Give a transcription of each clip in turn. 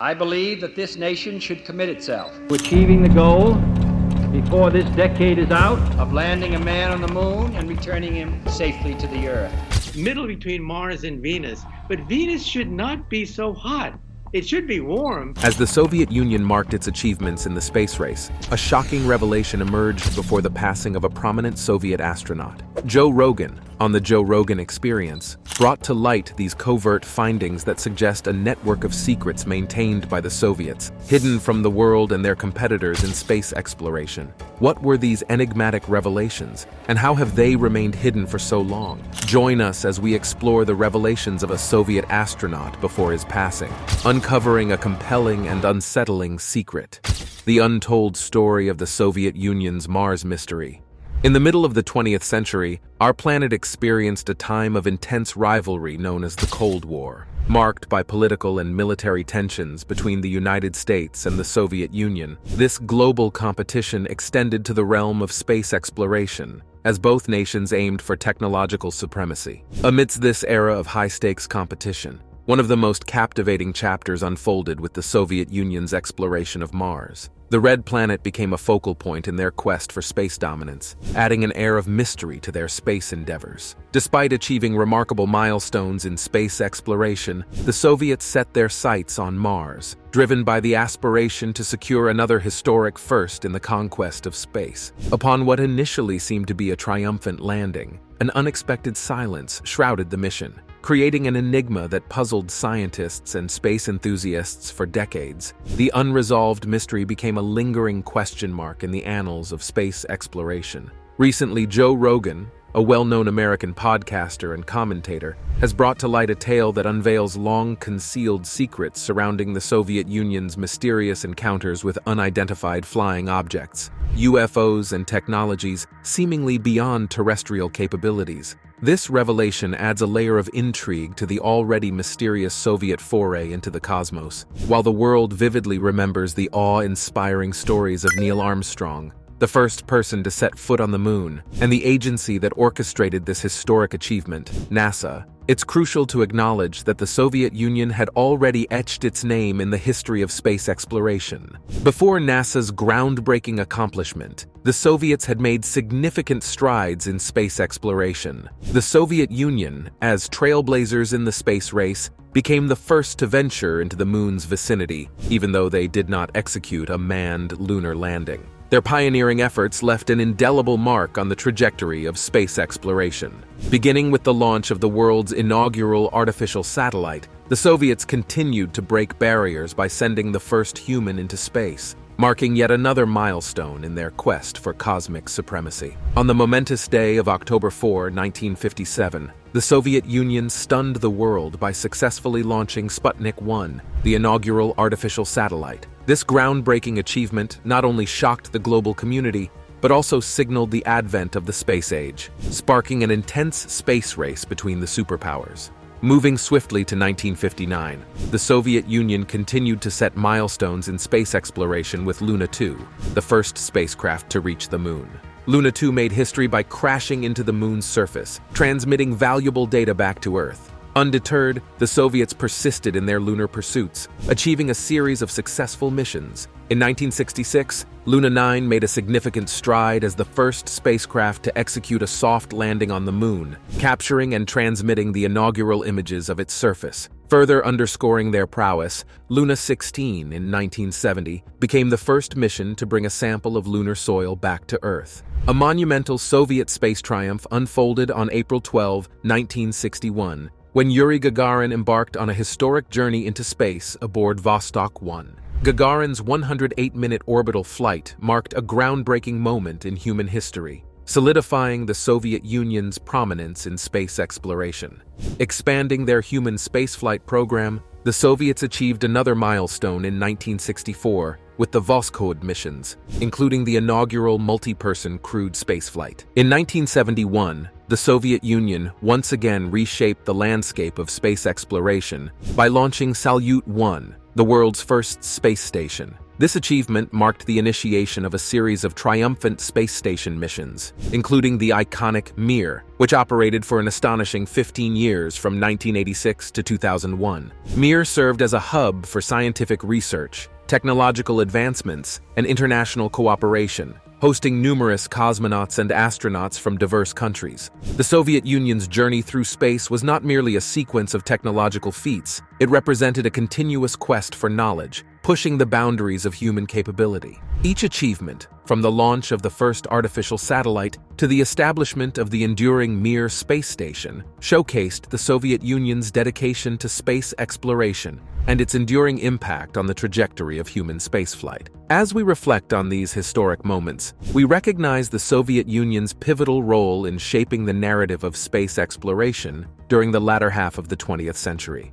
I believe that this nation should commit itself to achieving the goal before this decade is out of landing a man on the moon and returning him safely to the earth. Middle between Mars and Venus, but Venus should not be so hot. It should be warm. As the Soviet Union marked its achievements in the space race, a shocking revelation emerged before the passing of a prominent Soviet astronaut. Joe Rogan, on the Joe Rogan Experience, brought to light these covert findings that suggest a network of secrets maintained by the Soviets, hidden from the world and their competitors in space exploration. What were these enigmatic revelations, and how have they remained hidden for so long? Join us as we explore the revelations of a Soviet astronaut before his passing, uncovering a compelling and unsettling secret: the untold story of the Soviet Union's Mars mystery. In the middle of the 20th century, our planet experienced a time of intense rivalry known as the Cold War, marked by political and military tensions between the United States and the Soviet Union. This global competition extended to the realm of space exploration, as both nations aimed for technological supremacy. Amidst this era of high-stakes competition, one of the most captivating chapters unfolded with the Soviet Union's exploration of Mars. The Red Planet became a focal point in their quest for space dominance, adding an air of mystery to their space endeavors. Despite achieving remarkable milestones in space exploration, the Soviets set their sights on Mars, driven by the aspiration to secure another historic first in the conquest of space. Upon what initially seemed to be a triumphant landing, an unexpected silence shrouded the mission, creating an enigma that puzzled scientists and space enthusiasts for decades. The unresolved mystery became a lingering question mark in the annals of space exploration. Recently, Joe Rogan, a well-known American podcaster and commentator, has brought to light a tale that unveils long-concealed secrets surrounding the Soviet Union's mysterious encounters with unidentified flying objects, UFOs, and technologies seemingly beyond terrestrial capabilities. This revelation adds a layer of intrigue to the already mysterious Soviet foray into the cosmos. While the world vividly remembers the awe-inspiring stories of Neil Armstrong, the first person to set foot on the moon, and the agency that orchestrated this historic achievement, NASA, it's crucial to acknowledge that the Soviet Union had already etched its name in the history of space exploration. Before NASA's groundbreaking accomplishment, the Soviets had made significant strides in space exploration. The Soviet Union, as trailblazers in the space race, became the first to venture into the moon's vicinity, even though they did not execute a manned lunar landing. Their pioneering efforts left an indelible mark on the trajectory of space exploration. Beginning with the launch of the world's inaugural artificial satellite, the Soviets continued to break barriers by sending the first human into space, marking yet another milestone in their quest for cosmic supremacy. On the momentous day of October 4, 1957, the Soviet Union stunned the world by successfully launching Sputnik 1, the inaugural artificial satellite. This groundbreaking achievement not only shocked the global community, but also signaled the advent of the space age, sparking an intense space race between the superpowers. Moving swiftly to 1959, the Soviet Union continued to set milestones in space exploration with Luna 2, the first spacecraft to reach the moon. Luna 2 made history by crashing into the moon's surface, transmitting valuable data back to Earth. Undeterred, the Soviets persisted in their lunar pursuits, achieving a series of successful missions. In 1966, Luna 9 made a significant stride as the first spacecraft to execute a soft landing on the moon, capturing and transmitting the inaugural images of its surface. Further underscoring their prowess, Luna 16 in 1970 became the first mission to bring a sample of lunar soil back to Earth. A monumental Soviet space triumph unfolded on April 12, 1961, when Yuri Gagarin embarked on a historic journey into space aboard Vostok 1. Gagarin's 108-minute orbital flight marked a groundbreaking moment in human history, solidifying the Soviet Union's prominence in space exploration. Expanding their human spaceflight program, the Soviets achieved another milestone in 1964 with the Voskhod missions, including the inaugural multi-person crewed spaceflight. In 1971, the Soviet Union once again reshaped the landscape of space exploration by launching Salyut 1, the world's first space station. This achievement marked the initiation of a series of triumphant space station missions, including the iconic Mir, which operated for an astonishing 15 years from 1986 to 2001. Mir served as a hub for scientific research, technological advancements, and international cooperation, hosting numerous cosmonauts and astronauts from diverse countries. The Soviet Union's journey through space was not merely a sequence of technological feats, it represented a continuous quest for knowledge, pushing the boundaries of human capability. Each achievement, from the launch of the first artificial satellite to the establishment of the enduring Mir space station, showcased the Soviet Union's dedication to space exploration and its enduring impact on the trajectory of human spaceflight. As we reflect on these historic moments, we recognize the Soviet Union's pivotal role in shaping the narrative of space exploration during the latter half of the 20th century.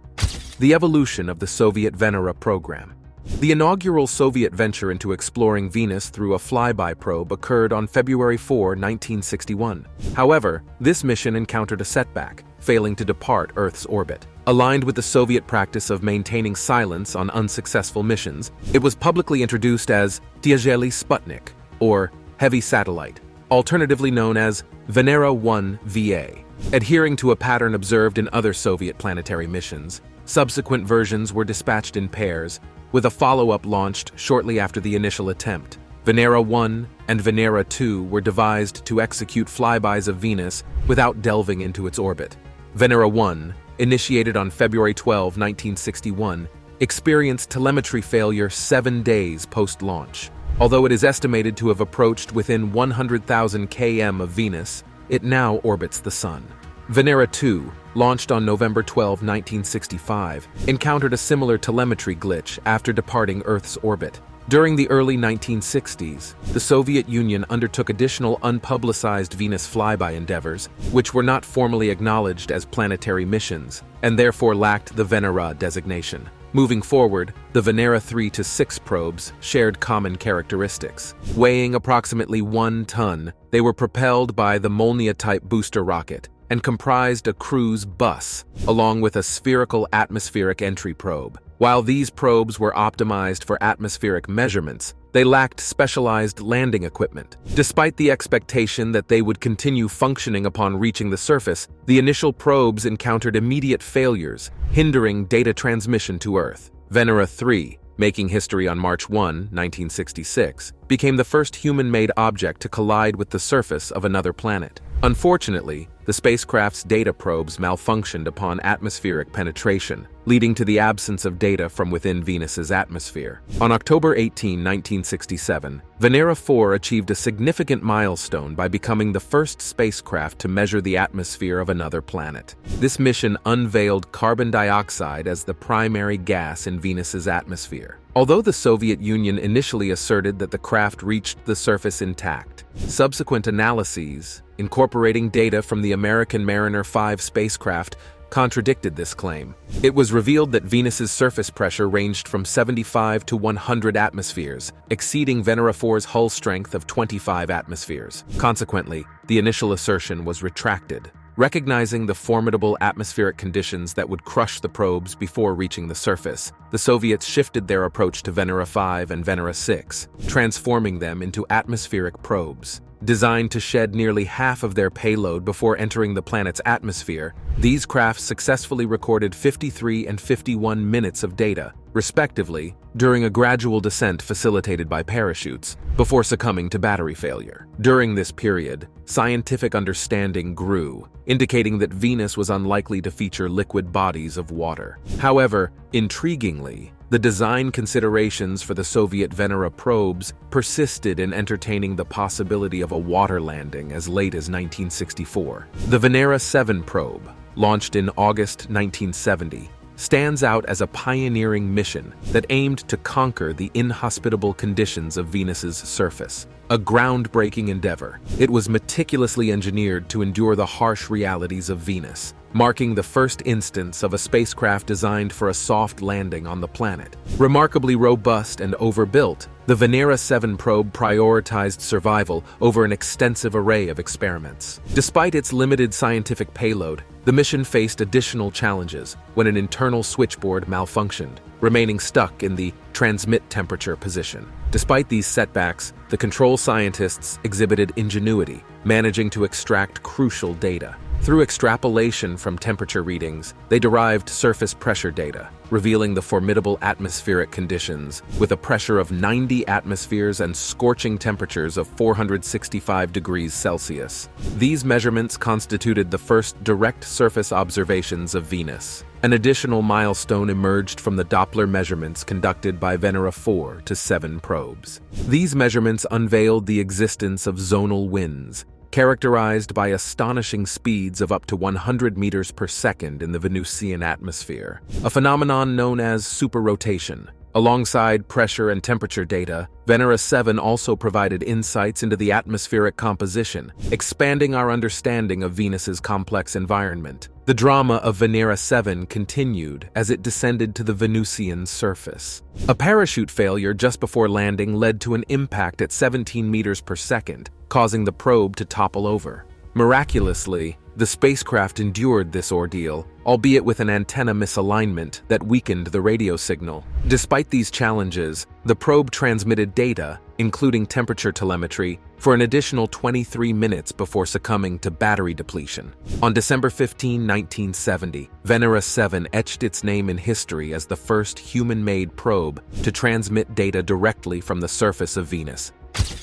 The evolution of the Soviet Venera Program. The inaugural Soviet venture into exploring Venus through a flyby probe occurred on February 4, 1961. However, this mission encountered a setback, failing to depart Earth's orbit. Aligned with the Soviet practice of maintaining silence on unsuccessful missions, it was publicly introduced as Tyazyhly Sputnik, or Heavy Satellite, alternatively known as Venera 1 VA. Adhering to a pattern observed in other Soviet planetary missions, subsequent versions were dispatched in pairs, with a follow-up launched shortly after the initial attempt. Venera 1 and Venera 2 were devised to execute flybys of Venus without delving into its orbit. Venera 1, initiated on February 12, 1961, experienced telemetry failure 7 days post-launch. Although it is estimated to have approached within 100,000 km of Venus, it now orbits the Sun. Venera 2, launched on November 12, 1965, encountered a similar telemetry glitch after departing Earth's orbit. During the early 1960s, the Soviet Union undertook additional unpublicized Venus flyby endeavors, which were not formally acknowledged as planetary missions, and therefore lacked the Venera designation. Moving forward, the Venera 3 to 6 probes shared common characteristics. Weighing approximately 1 ton, they were propelled by the Molniya-type booster rocket and comprised a cruise bus, along with a spherical atmospheric entry probe. While these probes were optimized for atmospheric measurements, they lacked specialized landing equipment. Despite the expectation that they would continue functioning upon reaching the surface, the initial probes encountered immediate failures, hindering data transmission to Earth. Venera 3, making history on March 1, 1966, became the first human-made object to collide with the surface of another planet. Unfortunately, the spacecraft's data probes malfunctioned upon atmospheric penetration, leading to the absence of data from within Venus's atmosphere. On October 18, 1967, Venera 4 achieved a significant milestone by becoming the first spacecraft to measure the atmosphere of another planet. This mission unveiled carbon dioxide as the primary gas in Venus's atmosphere. Although the Soviet Union initially asserted that the craft reached the surface intact, subsequent analyses, incorporating data from the American Mariner 5 spacecraft, contradicted this claim. It was revealed that Venus's surface pressure ranged from 75 to 100 atmospheres, exceeding Venera 4's hull strength of 25 atmospheres. Consequently, the initial assertion was retracted. Recognizing the formidable atmospheric conditions that would crush the probes before reaching the surface, the Soviets shifted their approach to Venera 5 and Venera 6, transforming them into atmospheric probes. Designed to shed nearly half of their payload before entering the planet's atmosphere, these crafts successfully recorded 53 and 51 minutes of data, respectively, during a gradual descent facilitated by parachutes, before succumbing to battery failure. During this period, scientific understanding grew, indicating that Venus was unlikely to feature liquid bodies of water. However, intriguingly, the design considerations for the Soviet Venera probes persisted in entertaining the possibility of a water landing as late as 1964. The Venera 7 probe, launched in August 1970, stands out as a pioneering mission that aimed to conquer the inhospitable conditions of Venus's surface. a groundbreaking endeavor. It was meticulously engineered to endure the harsh realities of Venus, marking the first instance of a spacecraft designed for a soft landing on the planet. Remarkably robust and overbuilt, the Venera 7 probe prioritized survival over an extensive array of experiments. Despite its limited scientific payload, the mission faced additional challenges when an internal switchboard malfunctioned, remaining stuck in the transmit temperature position. Despite these setbacks, the control scientists exhibited ingenuity, managing to extract crucial data. Through extrapolation from temperature readings, they derived surface pressure data, revealing the formidable atmospheric conditions with a pressure of 90 atmospheres and scorching temperatures of 465 degrees Celsius. These measurements constituted the first direct surface observations of Venus. An additional milestone emerged from the Doppler measurements conducted by Venera 4 to 7 probes. These measurements unveiled the existence of zonal winds, characterized by astonishing speeds of up to 100 meters per second in the Venusian atmosphere, a phenomenon known as superrotation. Alongside pressure and temperature data, Venera 7 also provided insights into the atmospheric composition, expanding our understanding of Venus's complex environment. The drama of Venera 7 continued as it descended to the Venusian surface. A parachute failure just before landing led to an impact at 17 meters per second, causing the probe to topple over. Miraculously, the spacecraft endured this ordeal, albeit with an antenna misalignment that weakened the radio signal. Despite these challenges, the probe transmitted data, including temperature telemetry, for an additional 23 minutes before succumbing to battery depletion. On December 15, 1970, Venera 7 etched its name in history as the first human-made probe to transmit data directly from the surface of Venus.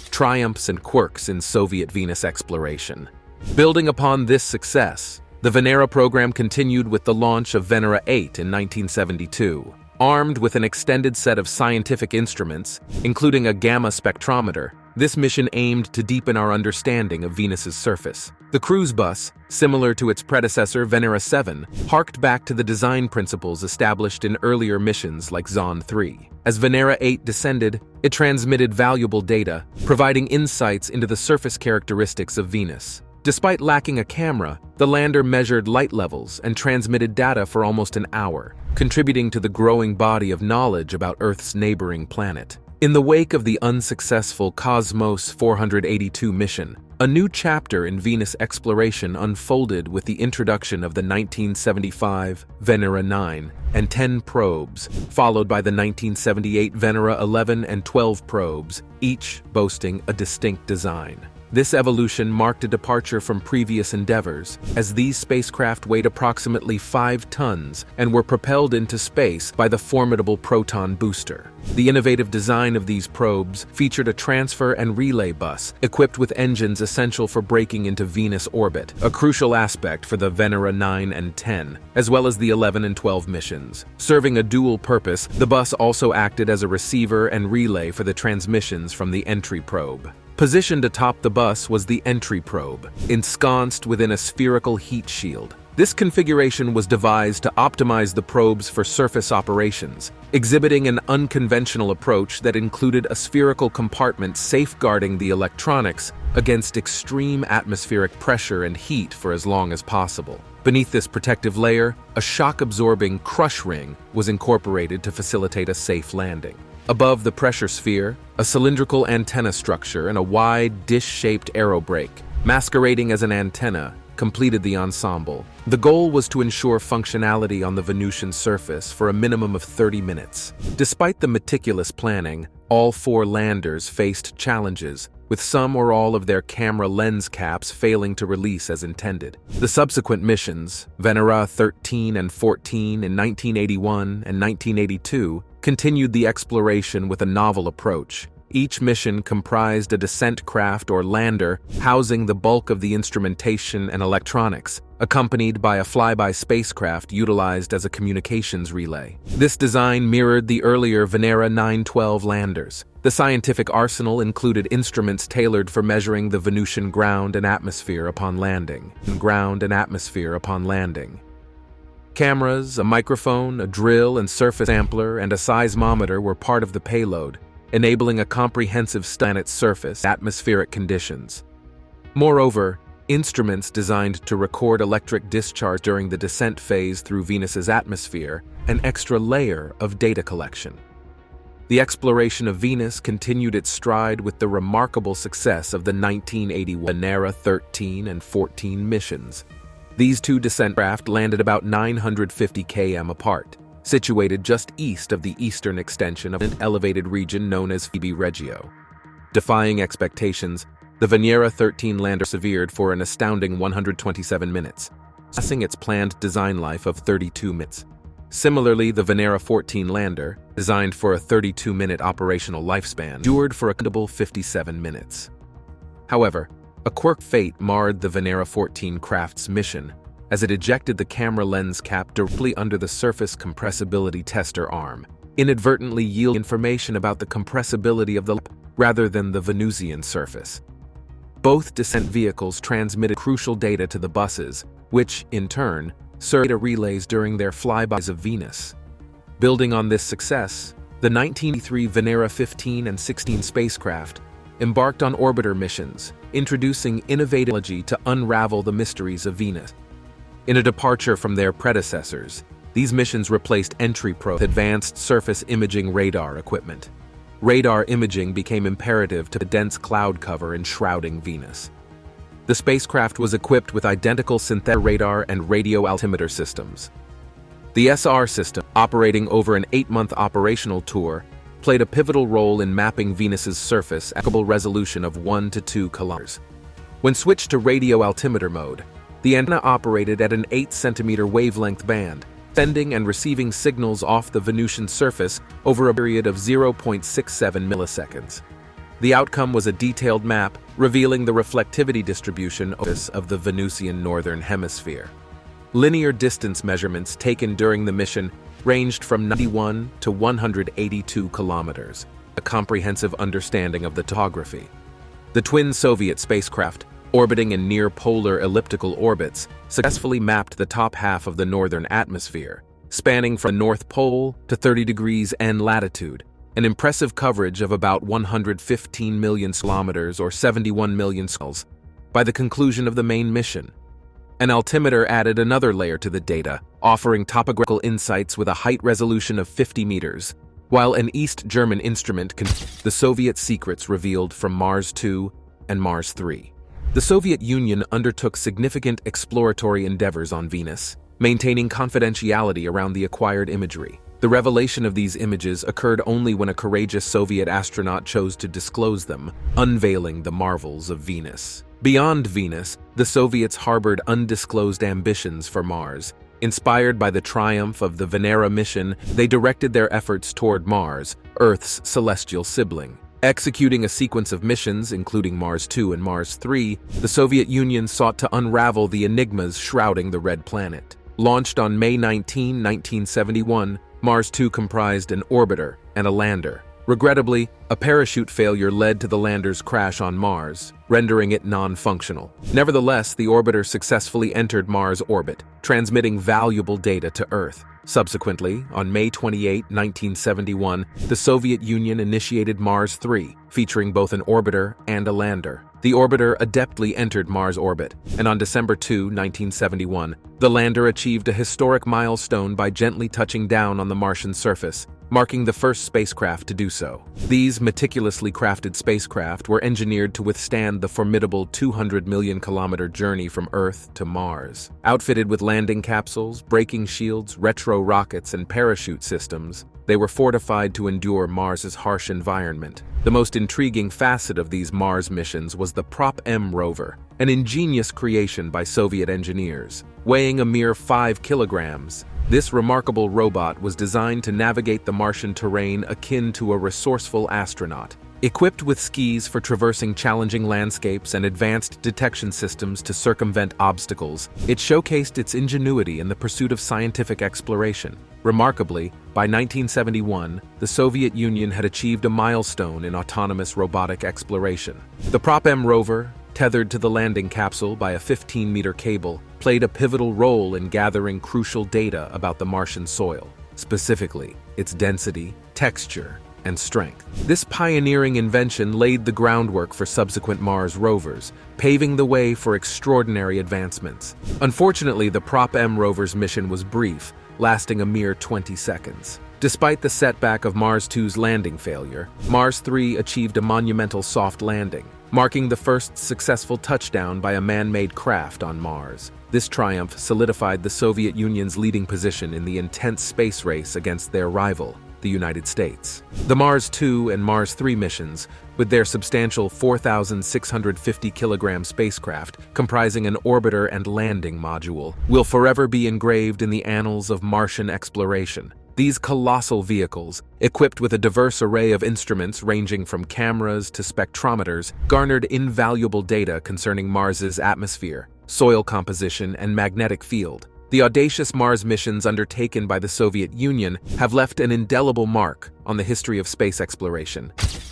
Triumphs and quirks in Soviet Venus exploration. Building upon this success, the Venera program continued with the launch of Venera 8 in 1972. Armed with an extended set of scientific instruments, including a gamma spectrometer, this mission aimed to deepen our understanding of Venus's surface. The cruise bus, similar to its predecessor Venera 7, harked back to the design principles established in earlier missions like Zond 3. As Venera 8 descended, it transmitted valuable data, providing insights into the surface characteristics of Venus. Despite lacking a camera, the lander measured light levels and transmitted data for almost an hour, contributing to the growing body of knowledge about Earth's neighboring planet. In the wake of the unsuccessful Cosmos 482 mission, a new chapter in Venus exploration unfolded with the introduction of the 1975 Venera 9 and 10 probes, followed by the 1978 Venera 11 and 12 probes, each boasting a distinct design. This evolution marked a departure from previous endeavors, as these spacecraft weighed approximately 5 tons and were propelled into space by the formidable proton booster. The innovative design of these probes featured a transfer and relay bus equipped with engines essential for breaking into Venus orbit, a crucial aspect for the Venera 9 and 10, as well as the 11 and 12 missions. Serving a dual purpose, the bus also acted as a receiver and relay for the transmissions from the entry probe. Positioned atop the bus was the entry probe, ensconced within a spherical heat shield. This configuration was devised to optimize the probes for surface operations, exhibiting an unconventional approach that included a spherical compartment safeguarding the electronics against extreme atmospheric pressure and heat for as long as possible. Beneath this protective layer, a shock-absorbing crush ring was incorporated to facilitate a safe landing. Above the pressure sphere, a cylindrical antenna structure and a wide, dish-shaped aerobrake, masquerading as an antenna, completed the ensemble. The goal was to ensure functionality on the Venusian surface for a minimum of 30 minutes. Despite the meticulous planning, all 4 landers faced challenges, with some or all of their camera lens caps failing to release as intended. The subsequent missions, Venera 13 and 14 in 1981 and 1982, continued the exploration with a novel approach. Each mission comprised a descent craft or lander housing the bulk of the instrumentation and electronics, accompanied by a flyby spacecraft utilized as a communications relay. This design mirrored the earlier Venera 9-12 landers. The scientific arsenal included instruments tailored for measuring the Venusian ground and atmosphere upon landing. Cameras, a microphone, a drill and surface sampler, and a seismometer were part of the payload. enabling a comprehensive study of its surface atmospheric conditions. Moreover, instruments designed to record electric discharge during the descent phase through Venus's atmosphere, an extra layer of data collection. The exploration of Venus continued its stride with the remarkable success of the 1981 Venera 13 and 14 missions. These two descent craft landed about 950 km apart, situated just east of the eastern extension of an elevated region known as Phoebe Regio. Defying expectations, the Venera 13 lander persevered for an astounding 127 minutes, passing its planned design life of 32 minutes. Similarly, the Venera 14 lander, designed for a 32-minute operational lifespan, endured for a commendable 57 minutes. However, a quirk fate marred the Venera 14 craft's mission, as it ejected the camera lens cap directly under the surface compressibility tester arm, inadvertently yielding information about the compressibility of the lip rather than the Venusian surface. Both descent vehicles transmitted crucial data to the buses, which, in turn, served data relays during their flybys of Venus. Building on this success, the 1983 Venera 15 and 16 spacecraft embarked on orbiter missions, introducing innovative technology to unravel the mysteries of Venus. In a departure from their predecessors, these missions replaced entry probes with advanced surface imaging radar equipment. Radar imaging became imperative to the dense cloud cover enshrouding Venus. The spacecraft was equipped with identical synthetic radar and radio altimeter systems. The SR system, operating over an 8-month operational tour, played a pivotal role in mapping Venus's surface at a resolution of 1 to 2 kilometers. When switched to radio altimeter mode, the antenna operated at an 8-centimeter wavelength band, sending and receiving signals off the Venusian surface over a period of 0.67 milliseconds. The outcome was a detailed map revealing the reflectivity distribution of the Venusian northern hemisphere. Linear distance measurements taken during the mission ranged from 91 to 182 kilometers, a comprehensive understanding of the topography. The twin Soviet spacecraft, orbiting in near-polar elliptical orbits, successfully mapped the top half of the northern atmosphere, spanning from the North Pole to 30 degrees N latitude, an impressive coverage of about 115 million kilometers or 71 million miles. By the conclusion of the main mission, an altimeter added another layer to the data, offering topographical insights with a height resolution of 50 meters, while an East German instrument the Soviet secrets revealed from Mars 2 and Mars 3. The Soviet Union undertook significant exploratory endeavors on Venus, maintaining confidentiality around the acquired imagery. The revelation of these images occurred only when a courageous Soviet astronaut chose to disclose them, unveiling the marvels of Venus. Beyond Venus, the Soviets harbored undisclosed ambitions for Mars. Inspired by the triumph of the Venera mission, they directed their efforts toward Mars, Earth's celestial sibling. Executing a sequence of missions, including Mars 2 and Mars 3, the Soviet Union sought to unravel the enigmas shrouding the red planet. Launched on May 19, 1971, Mars 2 comprised an orbiter and a lander. Regrettably, a parachute failure led to the lander's crash on Mars, rendering it non-functional. Nevertheless, the orbiter successfully entered Mars orbit, transmitting valuable data to Earth. Subsequently, on May 28, 1971, the Soviet Union initiated Mars 3, featuring both an orbiter and a lander. The orbiter adeptly entered Mars orbit, and on December 2, 1971, the lander achieved a historic milestone by gently touching down on the Martian surface, marking the first spacecraft to do so. These meticulously crafted spacecraft were engineered to withstand the formidable 200 million kilometer journey from Earth to Mars. Outfitted with landing capsules, braking shields, retro rockets, and parachute systems, they were fortified to endure Mars's harsh environment. The most intriguing facet of these Mars missions was the Prop-M rover, an ingenious creation by Soviet engineers. Weighing a mere 5 kilograms, this remarkable robot was designed to navigate the Martian terrain akin to a resourceful astronaut. Equipped with skis for traversing challenging landscapes and advanced detection systems to circumvent obstacles, it showcased its ingenuity in the pursuit of scientific exploration. Remarkably, by 1971, the Soviet Union had achieved a milestone in autonomous robotic exploration. The Prop-M rover, tethered to the landing capsule by a 15-meter cable, played a pivotal role in gathering crucial data about the Martian soil, specifically its density, texture, and strength. This pioneering invention laid the groundwork for subsequent Mars rovers, paving the way for extraordinary advancements. Unfortunately, the Prop M rover's mission was brief, lasting a mere 20 seconds. Despite the setback of Mars 2's landing failure, Mars 3 achieved a monumental soft landing, marking the first successful touchdown by a man-made craft on Mars. This triumph solidified the Soviet Union's leading position in the intense space race against their rival, the United States. The Mars 2 and Mars 3 missions, with their substantial 4,650-kilogram spacecraft comprising an orbiter and landing module, will forever be engraved in the annals of Martian exploration. These colossal vehicles, equipped with a diverse array of instruments ranging from cameras to spectrometers, garnered invaluable data concerning Mars's atmosphere, soil composition, and magnetic field. The audacious Mars missions undertaken by the Soviet Union have left an indelible mark on the history of space exploration,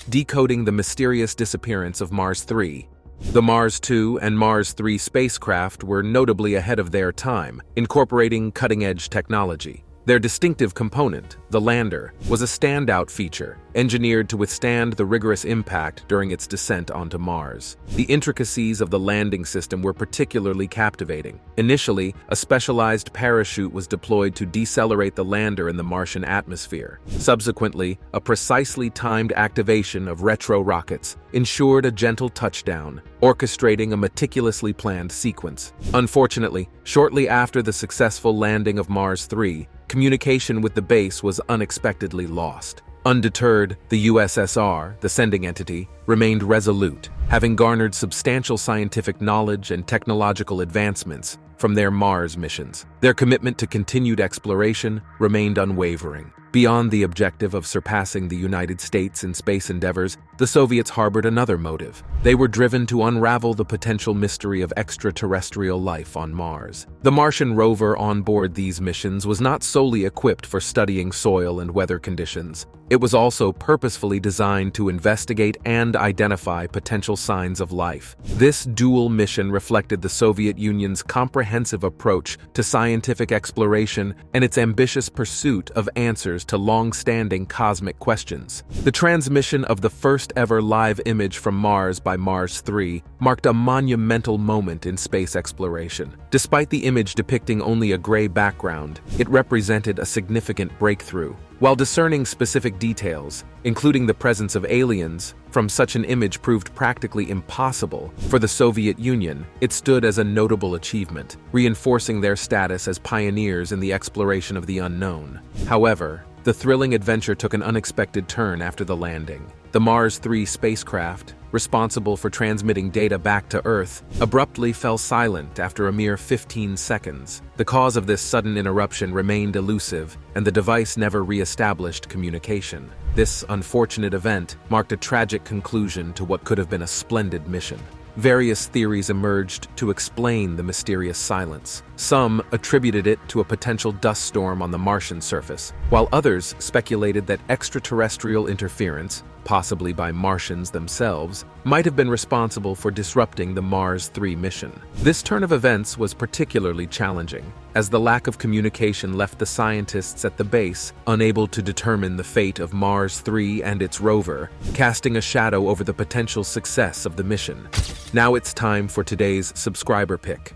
decoding the mysterious disappearance of Mars 3. The Mars 2 and Mars 3 spacecraft were notably ahead of their time, incorporating cutting-edge technology. Their distinctive component, the lander, was a standout feature, engineered to withstand the rigorous impact during its descent onto Mars. The intricacies of the landing system were particularly captivating. Initially, a specialized parachute was deployed to decelerate the lander in the Martian atmosphere. Subsequently, a precisely timed activation of retro rockets ensured a gentle touchdown, orchestrating a meticulously planned sequence. Unfortunately, shortly after the successful landing of Mars 3, communication with the base was unexpectedly lost. Undeterred, the USSR, the sending entity, remained resolute, having garnered substantial scientific knowledge and technological advancements from their Mars missions. Their commitment to continued exploration remained unwavering. Beyond the objective of surpassing the United States in space endeavors, the Soviets harbored another motive. They were driven to unravel the potential mystery of extraterrestrial life on Mars. The Martian rover on board these missions was not solely equipped for studying soil and weather conditions. It was also purposefully designed to investigate and identify potential signs of life. This dual mission reflected the Soviet Union's comprehensive approach to scientific exploration and its ambitious pursuit of answers to long-standing cosmic questions. The transmission of the first-ever live image from Mars by Mars 3 marked a monumental moment in space exploration. Despite the image depicting only a gray background, it represented a significant breakthrough. While discerning specific details, including the presence of aliens, from such an image proved practically impossible for the Soviet Union, it stood as a notable achievement, reinforcing their status as pioneers in the exploration of the unknown. However, the thrilling adventure took an unexpected turn after the landing. The Mars 3 spacecraft, responsible for transmitting data back to Earth, abruptly fell silent after a mere 15 seconds. The cause of this sudden interruption remained elusive, and the device never re-established communication. This unfortunate event marked a tragic conclusion to what could have been a splendid mission. Various theories emerged to explain the mysterious silence. Some attributed it to a potential dust storm on the Martian surface, while others speculated that extraterrestrial interference, possibly by Martians themselves, might have been responsible for disrupting the Mars 3 mission. This turn of events was particularly challenging, as the lack of communication left the scientists at the base unable to determine the fate of Mars 3 and its rover, casting a shadow over the potential success of the mission. Now it's time for today's subscriber pick.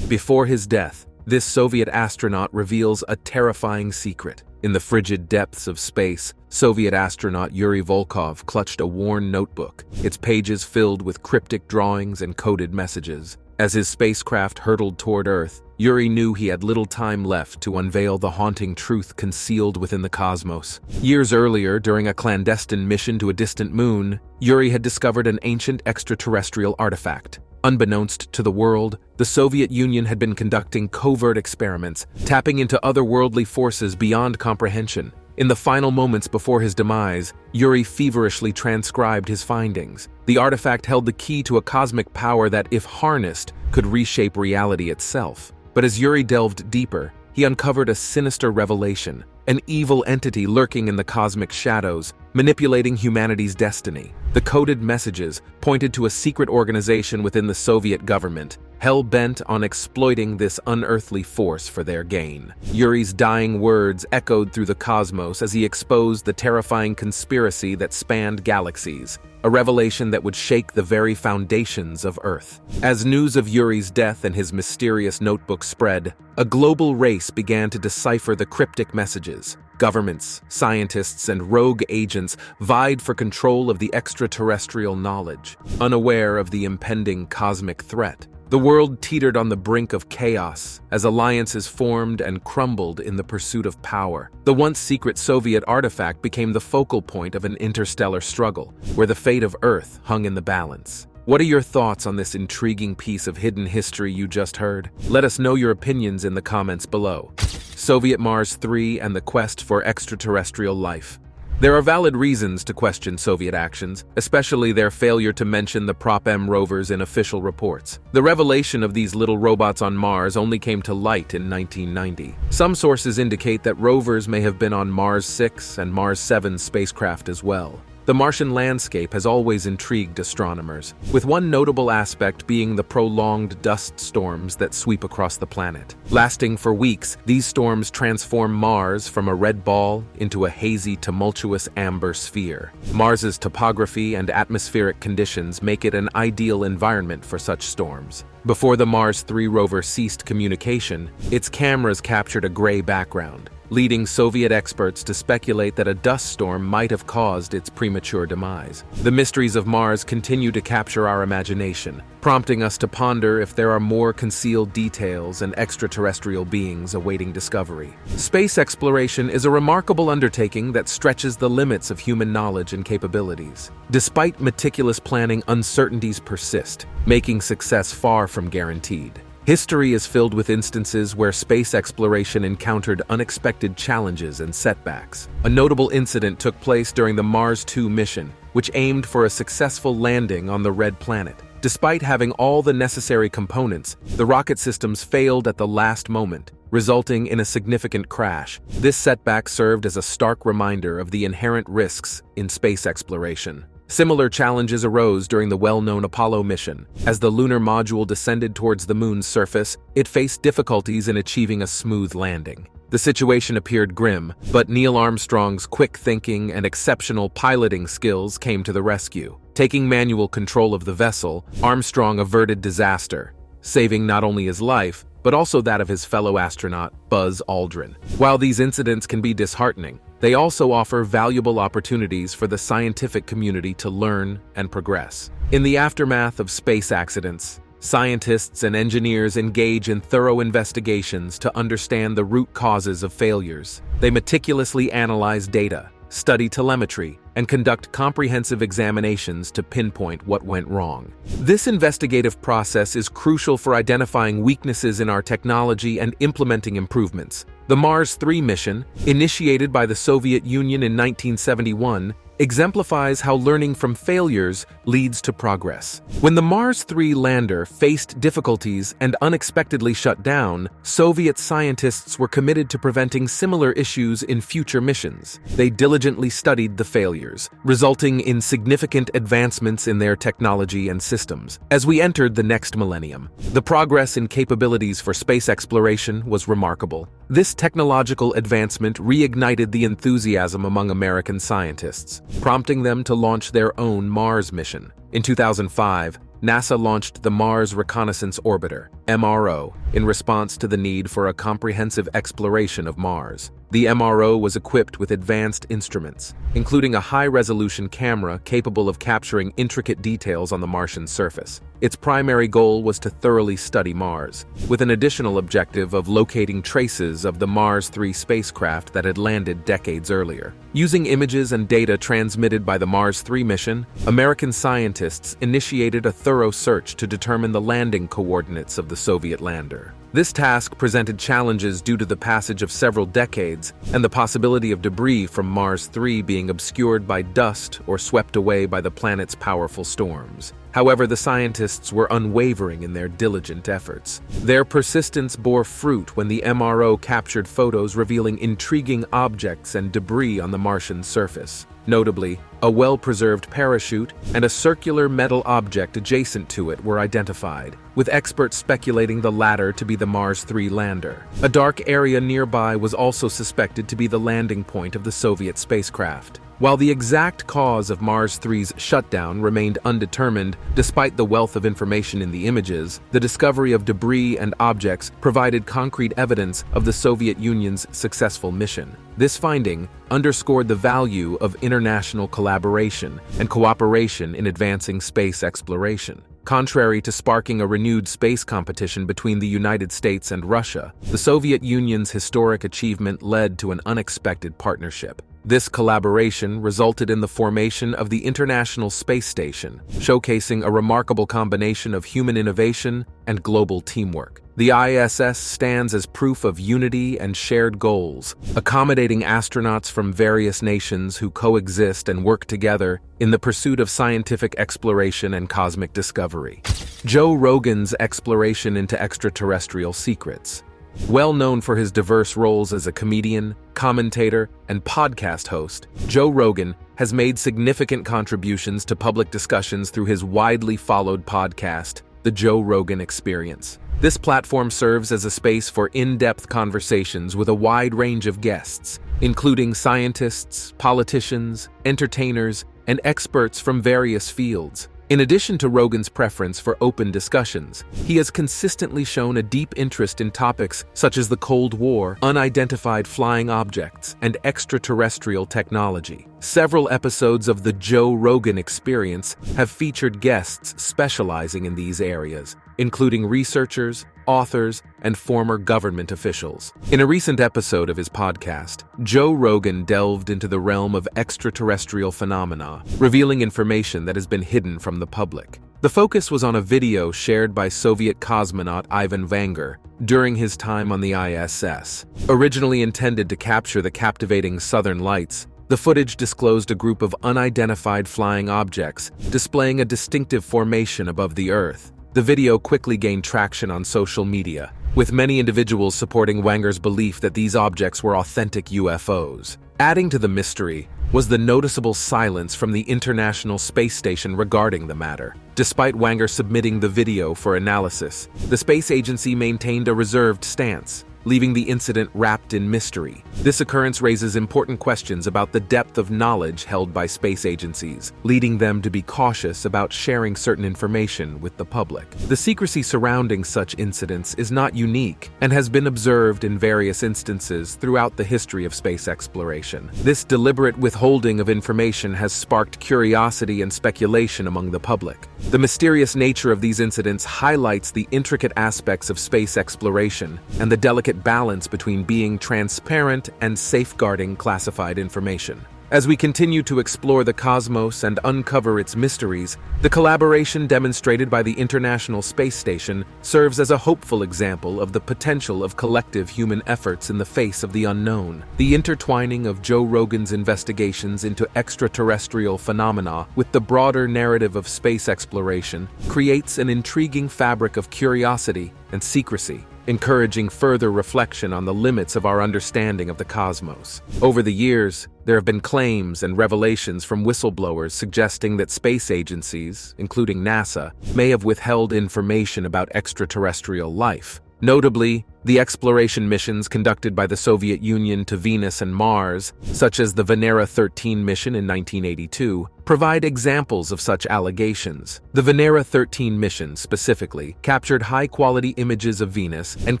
Before his death, this Soviet astronaut reveals a terrifying secret. In the frigid depths of space, Soviet astronaut Yuri Volkov clutched a worn notebook, its pages filled with cryptic drawings and coded messages. As his spacecraft hurtled toward Earth, Yuri knew he had little time left to unveil the haunting truth concealed within the cosmos. Years earlier, during a clandestine mission to a distant moon, Yuri had discovered an ancient extraterrestrial artifact. Unbeknownst to the world, the Soviet Union had been conducting covert experiments, tapping into otherworldly forces beyond comprehension. In the final moments before his demise, Yuri feverishly transcribed his findings. The artifact held the key to a cosmic power that, if harnessed, could reshape reality itself. But as Yuri delved deeper, he uncovered a sinister revelation. An evil entity lurking in the cosmic shadows, manipulating humanity's destiny. The coded messages pointed to a secret organization within the Soviet government, hell-bent on exploiting this unearthly force for their gain. Yuri's dying words echoed through the cosmos as he exposed the terrifying conspiracy that spanned galaxies, a revelation that would shake the very foundations of Earth. As news of Yuri's death and his mysterious notebook spread, a global race began to decipher the cryptic messages. Governments, scientists, and rogue agents vied for control of the extraterrestrial knowledge, unaware of the impending cosmic threat. The world teetered on the brink of chaos as alliances formed and crumbled in the pursuit of power. The once secret Soviet artifact became the focal point of an interstellar struggle, where the fate of Earth hung in the balance. What are your thoughts on this intriguing piece of hidden history you just heard? Let us know your opinions in the comments below. Soviet Mars 3 and the quest for extraterrestrial life. There are valid reasons to question Soviet actions, especially their failure to mention the Prop M rovers in official reports. The revelation of these little robots on Mars only came to light in 1990. Some sources indicate that rovers may have been on Mars 6 and Mars 7 spacecraft as well. The Martian landscape has always intrigued astronomers, with one notable aspect being the prolonged dust storms that sweep across the planet. Lasting for weeks, these storms transform Mars from a red ball into a hazy, tumultuous amber sphere. Mars's topography and atmospheric conditions make it an ideal environment for such storms. Before the Mars 3 rover ceased communication, its cameras captured a gray background, leading Soviet experts to speculate that a dust storm might have caused its premature demise. The mysteries of Mars continue to capture our imagination, prompting us to ponder if there are more concealed details and extraterrestrial beings awaiting discovery. Space exploration is a remarkable undertaking that stretches the limits of human knowledge and capabilities. Despite meticulous planning, uncertainties persist, making success far from guaranteed. History is filled with instances where space exploration encountered unexpected challenges and setbacks. A notable incident took place during the Mars 2 mission, which aimed for a successful landing on the Red Planet. Despite having all the necessary components, the rocket systems failed at the last moment, resulting in a significant crash. This setback served as a stark reminder of the inherent risks in space exploration. Similar challenges arose during the well-known Apollo mission. As the lunar module descended towards the moon's surface, it faced difficulties in achieving a smooth landing. The situation appeared grim, but Neil Armstrong's quick thinking and exceptional piloting skills came to the rescue. Taking manual control of the vessel, Armstrong averted disaster, saving not only his life, but also that of his fellow astronaut, Buzz Aldrin. While these incidents can be disheartening, they also offer valuable opportunities for the scientific community to learn and progress. In the aftermath of space accidents, scientists and engineers engage in thorough investigations to understand the root causes of failures. They meticulously analyze data, study telemetry, and conduct comprehensive examinations to pinpoint what went wrong. This investigative process is crucial for identifying weaknesses in our technology and implementing improvements. The Mars 3 mission, initiated by the Soviet Union in 1971, exemplifies how learning from failures leads to progress. When the Mars 3 lander faced difficulties and unexpectedly shut down, Soviet scientists were committed to preventing similar issues in future missions. They diligently studied the failures, resulting in significant advancements in their technology and systems. As we entered the next millennium, the progress in capabilities for space exploration was remarkable. This technological advancement reignited the enthusiasm among American scientists, prompting them to launch their own Mars mission. In 2005, NASA launched the Mars Reconnaissance Orbiter, MRO, in response to the need for a comprehensive exploration of Mars. The MRO was equipped with advanced instruments, including a high-resolution camera capable of capturing intricate details on the Martian surface. Its primary goal was to thoroughly study Mars, with an additional objective of locating traces of the Mars 3 spacecraft that had landed decades earlier. Using images and data transmitted by the Mars 3 mission, American scientists initiated a thorough search to determine the landing coordinates of the Soviet lander. This task presented challenges due to the passage of several decades and the possibility of debris from Mars 3 being obscured by dust or swept away by the planet's powerful storms. However, the scientists were unwavering in their diligent efforts. Their persistence bore fruit when the MRO captured photos revealing intriguing objects and debris on the Martian surface. Notably, a well-preserved parachute and a circular metal object adjacent to it were identified, with experts speculating the latter to be the Mars 3 lander. A dark area nearby was also suspected to be the landing point of the Soviet spacecraft. While the exact cause of Mars 3's shutdown remained undetermined, despite the wealth of information in the images, the discovery of debris and objects provided concrete evidence of the Soviet Union's successful mission. This finding underscored the value of international collaboration and cooperation in advancing space exploration. Contrary to sparking a renewed space competition between the United States and Russia, the Soviet Union's historic achievement led to an unexpected partnership. This collaboration resulted in the formation of the International Space Station, showcasing a remarkable combination of human innovation and global teamwork. The ISS stands as proof of unity and shared goals, accommodating astronauts from various nations who coexist and work together in the pursuit of scientific exploration and cosmic discovery. Joe Rogan's exploration into extraterrestrial secrets. Well known for his diverse roles as a comedian, commentator, and podcast host, Joe Rogan has made significant contributions to public discussions through his widely followed podcast, The Joe Rogan Experience. This platform serves as a space for in-depth conversations with a wide range of guests, including scientists, politicians, entertainers, and experts from various fields. In addition to Rogan's preference for open discussions, he has consistently shown a deep interest in topics such as the Cold War, unidentified flying objects, and extraterrestrial technology. Several episodes of The Joe Rogan Experience have featured guests specializing in these areas, including researchers, authors, and former government officials. In a recent episode of his podcast, Joe Rogan delved into the realm of extraterrestrial phenomena, revealing information that has been hidden from the public. The focus was on a video shared by Soviet cosmonaut Ivan Vanger during his time on the ISS. Originally intended to capture the captivating southern lights, the footage disclosed a group of unidentified flying objects displaying a distinctive formation above the Earth. The video quickly gained traction on social media, with many individuals supporting Wanger's belief that these objects were authentic UFOs. Adding to the mystery was the noticeable silence from the International Space Station regarding the matter. Despite Wanger submitting the video for analysis, the space agency maintained a reserved stance, leaving the incident wrapped in mystery. This occurrence raises important questions about the depth of knowledge held by space agencies, leading them to be cautious about sharing certain information with the public. The secrecy surrounding such incidents is not unique and has been observed in various instances throughout the history of space exploration. This deliberate withholding of information has sparked curiosity and speculation among the public. The mysterious nature of these incidents highlights the intricate aspects of space exploration and the delicate balance between being transparent and safeguarding classified information. As we continue to explore the cosmos and uncover its mysteries, the collaboration demonstrated by the International Space Station serves as a hopeful example of the potential of collective human efforts in the face of the unknown. The intertwining of Joe Rogan's investigations into extraterrestrial phenomena with the broader narrative of space exploration creates an intriguing fabric of curiosity and secrecy, encouraging further reflection on the limits of our understanding of the cosmos. Over the years, there have been claims and revelations from whistleblowers suggesting that space agencies, including NASA, may have withheld information about extraterrestrial life. Notably, the exploration missions conducted by the Soviet Union to Venus and Mars, such as the Venera 13 mission in 1982, provide examples of such allegations. The Venera 13 mission specifically captured high-quality images of Venus and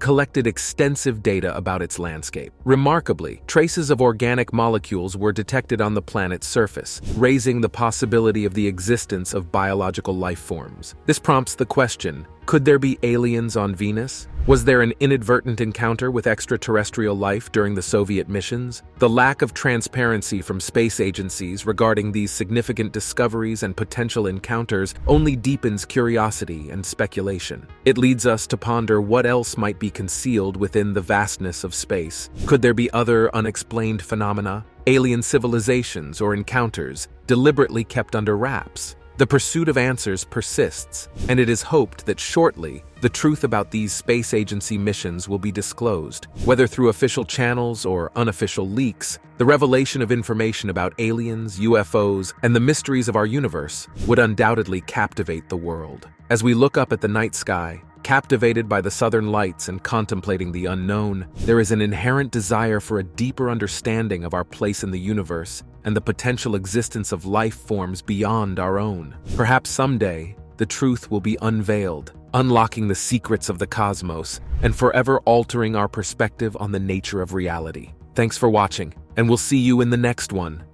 collected extensive data about its landscape. Remarkably, traces of organic molecules were detected on the planet's surface, raising the possibility of the existence of biological life forms. This prompts the question, could there be aliens on Venus? Was there an inadvertent encounter with extraterrestrial life during the Soviet missions? The lack of transparency from space agencies regarding these significant discoveries and potential encounters only deepens curiosity and speculation. It leads us to ponder what else might be concealed within the vastness of space. Could there be other unexplained phenomena, alien civilizations or encounters deliberately kept under wraps? The pursuit of answers persists, and it is hoped that shortly, the truth about these space agency missions will be disclosed. Whether through official channels or unofficial leaks, the revelation of information about aliens, UFOs, and the mysteries of our universe would undoubtedly captivate the world. As we look up at the night sky, captivated by the southern lights and contemplating the unknown, there is an inherent desire for a deeper understanding of our place in the universe and the potential existence of life forms beyond our own. Perhaps someday, the truth will be unveiled, unlocking the secrets of the cosmos and forever altering our perspective on the nature of reality. Thanks for watching, and we'll see you in the next one.